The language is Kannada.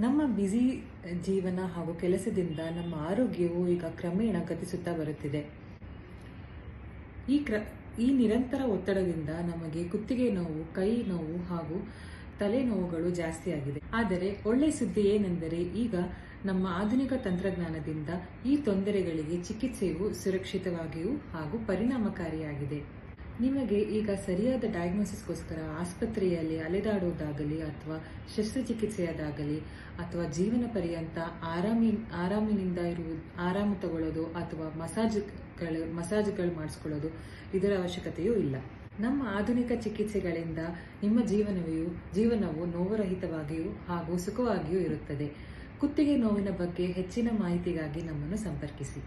ನಮ್ಮ ಬ್ಯುಸಿ ಜೀವನ ಹಾಗೂ ಕೆಲಸದಿಂದ ನಮ್ಮ ಆರೋಗ್ಯವು ಈಗ ಕ್ರಮೇಣ ಗತಿಸುತ್ತಾ ಬರುತ್ತಿದೆ. ಈ ನಿರಂತರ ಒತ್ತಡದಿಂದ ನಮಗೆ ಕುತ್ತಿಗೆ ನೋವು, ಕೈ ನೋವು ಹಾಗೂ ತಲೆನೋವುಗಳು ಜಾಸ್ತಿ ಆಗಿದೆ. ಆದರೆ ಒಳ್ಳೆ ಸುದ್ದಿ ಏನೆಂದರೆ ಈಗ ನಮ್ಮ ಆಧುನಿಕ ತಂತ್ರಜ್ಞಾನದಿಂದ ಈ ತೊಂದರೆಗಳಿಗೆ ಚಿಕಿತ್ಸೆಯು ಸುರಕ್ಷಿತವಾಗಿಯೂ ಹಾಗೂ ಪರಿಣಾಮಕಾರಿಯಾಗಿದೆ. ನಿಮಗೆ ಈಗ ಸರಿಯಾದ ಡಯಾಗ್ನೋಸಿಸ್ಗೋಸ್ಕರ ಆಸ್ಪತ್ರೆಯಲ್ಲಿ ಅಲೆದಾಡುವುದಾಗಲಿ ಅಥವಾ ಶಸ್ತ್ರಚಿಕಿತ್ಸೆಯಾದಾಗಲಿ ಅಥವಾ ಜೀವನ ಪರ್ಯಂತ ಆರಾಮ ತಗೊಳ್ಳೋದು ಅಥವಾ ಮಸಾಜ್ಗಳು ಮಾಡಿಸ್ಕೊಳ್ಳೋದು ಇದರ ಅವಶ್ಯಕತೆಯೂ ಇಲ್ಲ. ನಮ್ಮ ಆಧುನಿಕ ಚಿಕಿತ್ಸೆಗಳಿಂದ ನಿಮ್ಮ ಜೀವನವು ನೋವುರಹಿತವಾಗಿಯೂ ಹಾಗೂ ಸುಖವಾಗಿಯೂ ಇರುತ್ತದೆ. ಕುತ್ತಿಗೆ ನೋವಿನ ಬಗ್ಗೆ ಹೆಚ್ಚಿನ ಮಾಹಿತಿಗಾಗಿ ನಮ್ಮನ್ನು ಸಂಪರ್ಕಿಸಿ.